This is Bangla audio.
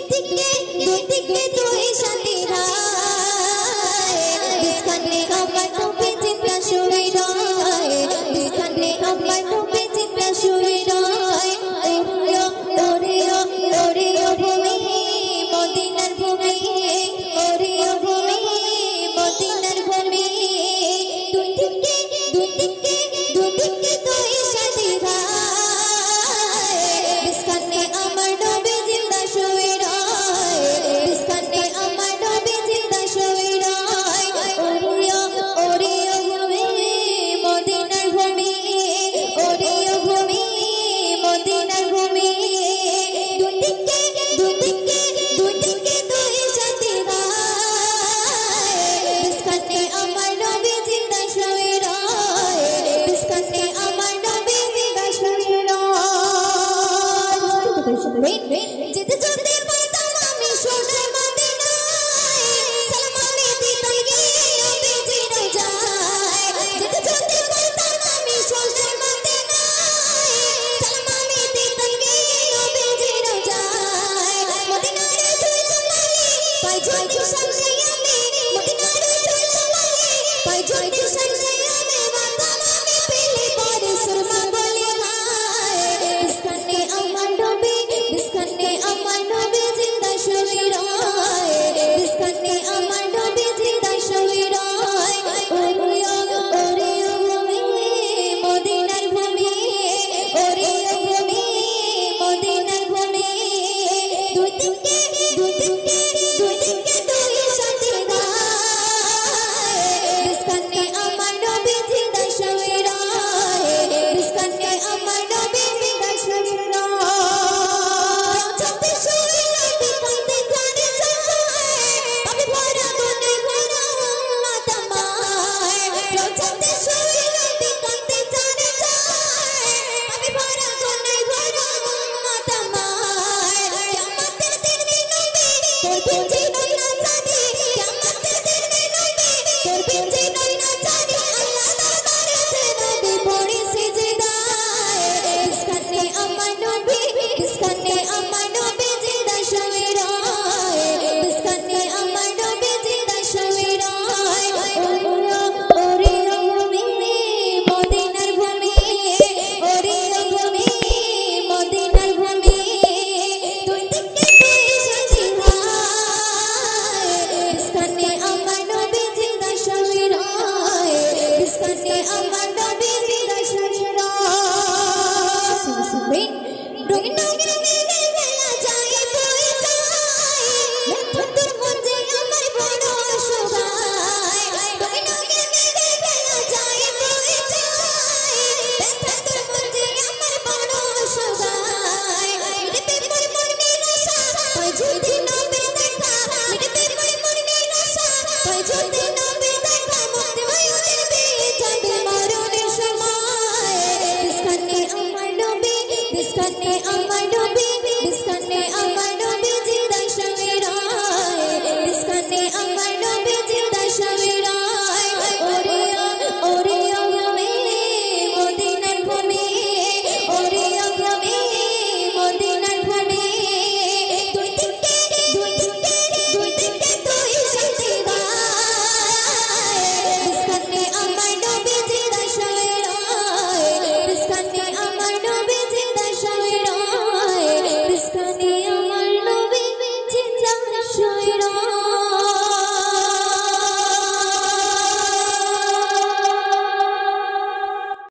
দুদিকে তুই সাথী রায় বিস্কানে আমার টুপি চিন্তা শুয়ে রয় বিস্কানে আমার টুপি চিন্তা শুয়ে রয় ওরে ভূমি মদিনার ভূমি ওরে ভূমি মদিনার ভূমি দুদিকে তুই সাথী রায় বিস্কানে আমার নবী জিন্দা শুয়ে রয় বিস্কানে আমার নবী জিন্দা শুয়ে রয় ওরে ভূমি মদিনার ভূমি ওরে ভূমি মদিনার ভূমি দুদিকে তুই সাথী রায় বিস্কানে আমার নবী জিন্দা শুয়ে রয় বিস্কানে আমার নবী জিন্দা শুয়ে রয় যেতে যেতে বলতাম আমি সোনার মদিনায় সালাম আমি দিতাম গিয়ে নবীজি রোজায় যেতে যেতে বলতাম আমি সোনার মদিনায় সালাম আমি দিতাম গিয়ে নবীজি রোজায় মদিনারে তুই জমালি পাই ঝুঁকি সামনে আমি মদিনারে তুই জমালি পাই ঝুঁকি সামনে আমি মাতাম আমি পেলে পরে সুরমা বলে হায় বিস্কানে আমার নবী জিন্দা শুয়ে রয় বিস্কানে আমার নবী জিন্দা শুয়ে রয় ওরে ভূমি মদিনার ভূমি ওরে ভূমি মদিনার ভূমি দুদিকে তুই সাথী রায় বিস্কানে আমার নবী জিন্দা শুয়ে রয় বিস্কানে আমার নবী জিন্দা শুয়ে রয় চলতে শুয়ে নবী কাঁদতে জানে যায় পাপে ভরা মনে ভরা উম্মত আমার চলতে শুয়ে নবী কাঁদতে জানে যায় পাপে ভরা মনে ভরা উম্মত আমার কিয়ামতের দিনে নবী তোর পিছে নয়না জানি কিয়ামতের দিনে নবী তোর পিছে নয়না জানি আল্লাহ দরবারেতে নবী পড়ে সিজদায় বিস্কানে আমার নবী জিন্দা শুয়ে রয় বিস্কানে আমার নবী জিন্দা শুয়ে রয় ওরে ভূমি মদিনার ভূমি ওরে ভূমি মদিনার ভূমি দুদিকে তুই সাথী রায় বিস্কানে আমার নবী জিন্দা শুয়ে রয় বিস্কানে আমার নবী জিন্দা শুয়ে রয় রঙিন বেলা যায় বয়ে যায় তোর মন যে আমার বড় অসহায় রঙিন বেলা যায় বয়ে যায় তোর মন যে আমার বড় অসহায় রে তোর মন নিরাশা পাই